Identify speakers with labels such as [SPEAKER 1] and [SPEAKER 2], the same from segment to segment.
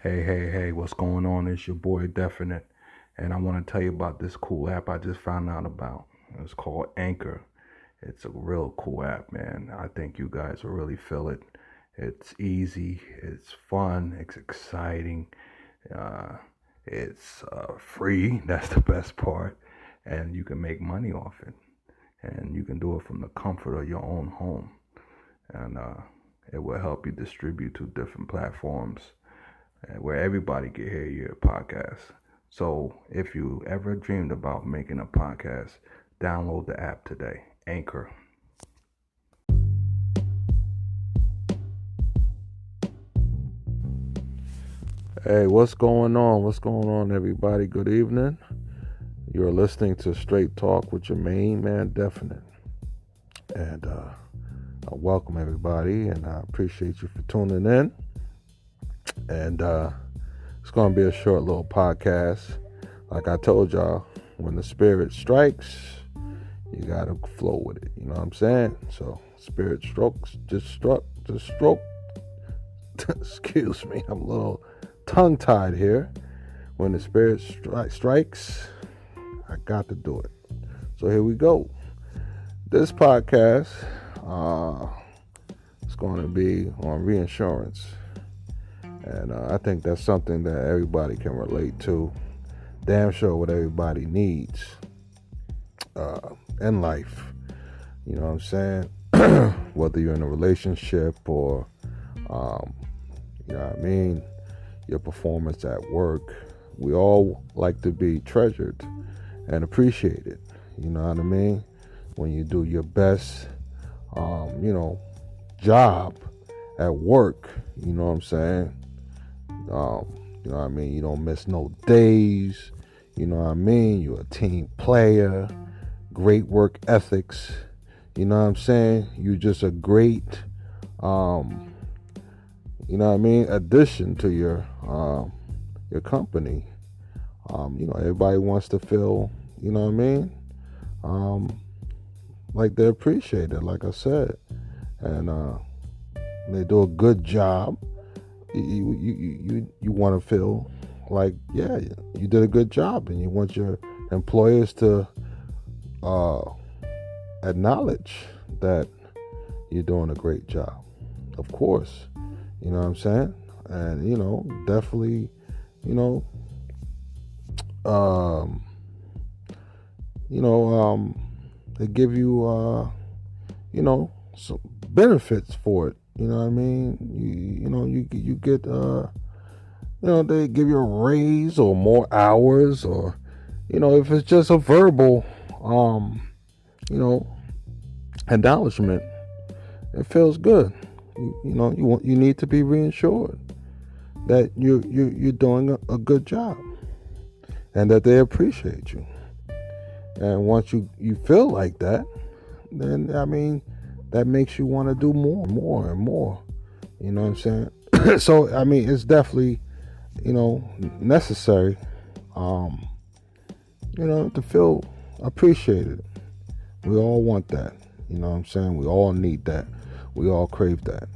[SPEAKER 1] Hey, what's going on? It's your boy Definite, and I want to tell you about this cool app I just found out about. It's called Anchor. It's a real cool app, man. I think you guys will really feel it. It's easy, it's fun, it's exciting, uh, it's free. That's the best part, and you can make money off it, and you can do it from the comfort of your own home, and it will help you distribute to different platforms where everybody can hear your podcast. So if you ever dreamed about making a podcast, download the app today, Anchor. Hey, what's going on? What's going on, everybody? Good evening. You're listening to Straight Talk with your main man, Definite. And I welcome everybody, and I appreciate you for tuning in. And it's going to be a short little podcast. Like I told y'all, when the spirit strikes, you got to flow with it. You know what I'm saying? So, spirit strokes, just stroke. Excuse me, I'm a little tongue-tied here. When the spirit strikes, I got to do it. So here we go. This podcast is going to be on reassurance. And I think that's something that everybody can relate to. Damn sure what everybody needs in life. You know what I'm saying? Whether you're in a relationship or, you know what I mean, your performance at work. We all like to be treasured and appreciated. You know what I mean? When you do your best, job at work. You know what I'm saying? You know what I mean? You don't miss no days. You know what I mean? You're a team player. Great work ethics. You know what I'm saying? You're just a great, you know what I mean, addition to your company. Everybody wants to feel, you know what I mean? Like they're appreciated, like I said. And they do a good job. You want to feel like, yeah, you did a good job, and you want your employers to acknowledge that you're doing a great job. Of course, you know what I'm saying? And definitely, they give you some benefits for it. You know what I mean? You get, they give you a raise or more hours, or, if it's just a verbal, acknowledgement, it feels good. You need to be reassured that you're doing a good job and that they appreciate you. And once you feel like that, then, that makes you want to do more and more. You know what I'm saying? So, it's definitely, necessary, to feel appreciated. We all want that. You know what I'm saying? We all need that. We all crave that.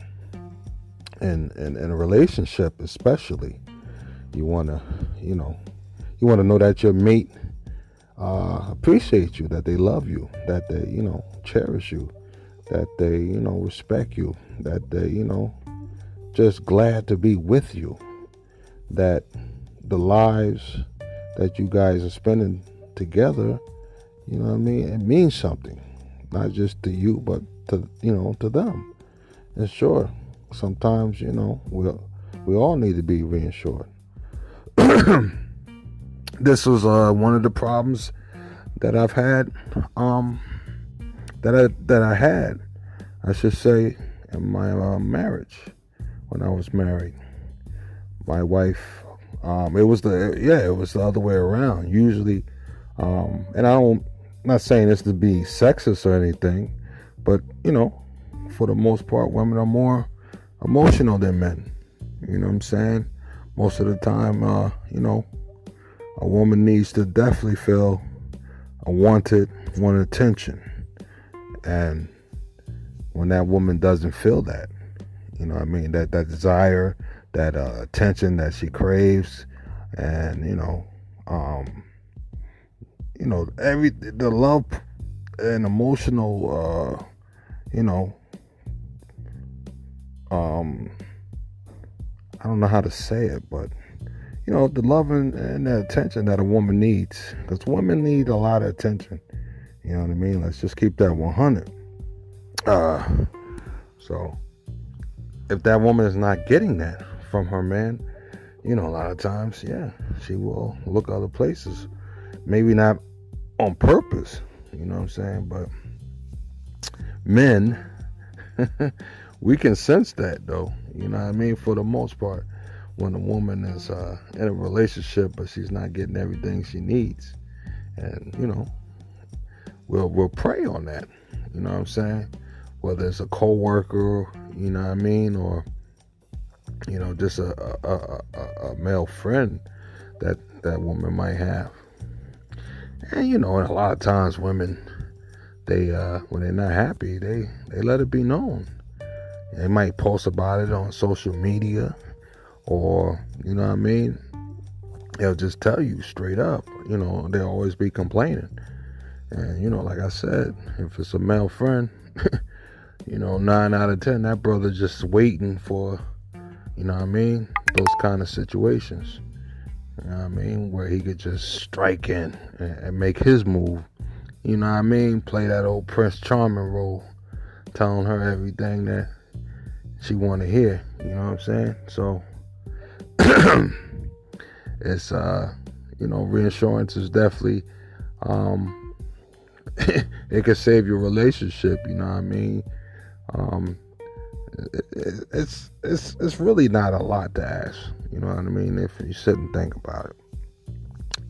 [SPEAKER 1] And in a relationship, especially, you want to know that your mate appreciate you, that they love you, that they, cherish you, that they, respect you, that they, just glad to be with you, that the lives that you guys are spending together, it means something, not just to you, but to them. And sure, sometimes, we all need to be reassured. This was one of the problems that I've had, that I had, I should say, in my marriage. When I was married, my wife, it was the other way around. Usually, and I'm not saying this to be sexist or anything, but for the most part, women are more emotional than men. You know what I'm saying? Most of the time, a woman needs to definitely feel want attention. And when that woman doesn't feel that, that desire that attention that she craves, and the love and emotional, I don't know how to say it, but the love and the attention that a woman needs, because women need a lot of attention. You know what I mean? Let's just keep that 100. So if that woman is not getting that from her man, a lot of times, yeah, she will look other places. Maybe not on purpose, you know what I'm saying? But men, we can sense that, though, you know what I mean? For the most part, when a woman is in a relationship, but she's not getting everything she needs. And, we'll prey on that, you know what I'm saying? Whether it's a co-worker, you know what I mean, or just a male friend that woman might have. And a lot of times women, they when they're not happy, they let it be known. They might post about it on social media, or you know what I mean, they'll just tell you straight up. They'll always be complaining. And like I said, if it's a male friend, 9 out of 10, that brother just waiting for, those kind of situations. Where he could just strike in and make his move. Play that old Prince Charming role, telling her everything that she want to hear. You know what I'm saying? So it's reassurance is definitely it can save your relationship. You know what I mean? It's really not a lot to ask. You know what I mean? If you sit and think about it,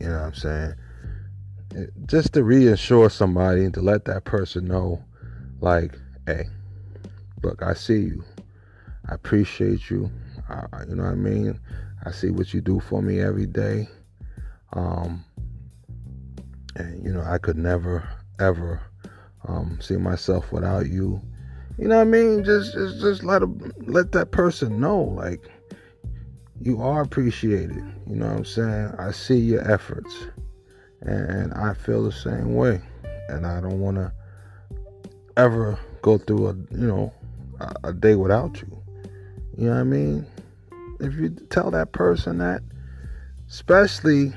[SPEAKER 1] you know what I'm saying? Just to reassure somebody and to let that person know, like, hey, look, I see you. I appreciate you. You know what I mean? I see what you do for me every day. And I could never ever see myself without you. You know what I mean? Just let that person know, like, you are appreciated. You know what I'm saying? I see your efforts, and I feel the same way. And I don't want to ever go through a day without you. You know what I mean? If you tell that person that, especially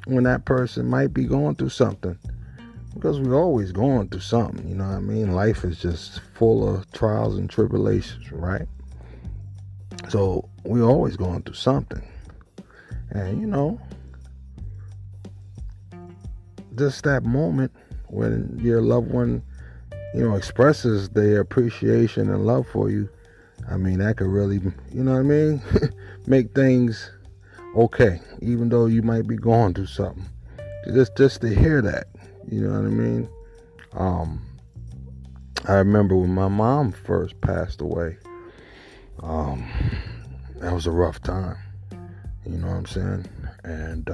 [SPEAKER 1] when that person might be going through something, because we're always going through something, you know what I mean? Life is just full of trials and tribulations, right? So we're always going through something. And, just that moment when your loved one, expresses their appreciation and love for you, I mean, that could really, you know what I mean? Make things okay, even though you might be going through something. Just to hear that, you know what I mean? I remember when my mom first passed away, that was a rough time, you know what I'm saying? And,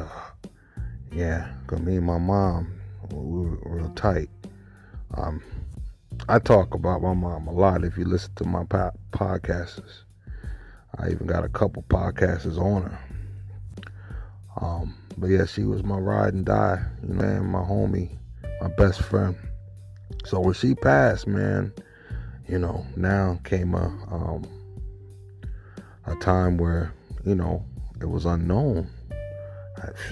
[SPEAKER 1] yeah, because me and my mom, we were real tight. I talk about my mom a lot if you listen to my podcasts. I even got a couple podcasts on her. But yeah, she was my ride and die, and my homie, my best friend. So when she passed, man, now came a time where, it was unknown.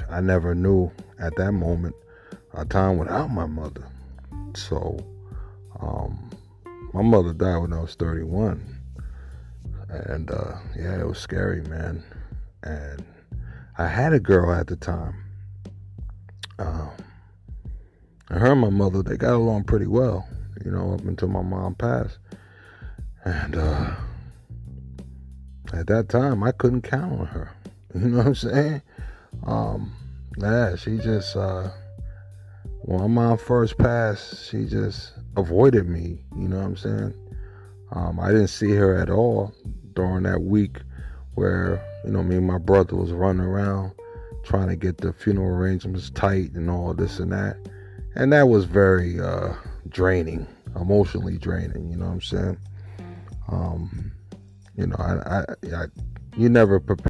[SPEAKER 1] I never knew at that moment a time without my mother. So, my mother died when I was 31. And, yeah, it was scary, man. And I had a girl at the time. And her and my mother, they got along pretty well, up until my mom passed. And at that time, I couldn't count on her. You know what I'm saying? Yeah, she just, when my mom first passed, she just avoided me. You know what I'm saying? I didn't see her at all during that week where, me and my brother was running around trying to get the funeral arrangements tight and all this and that. And that was very draining, emotionally draining, you know what I'm saying? You never prepare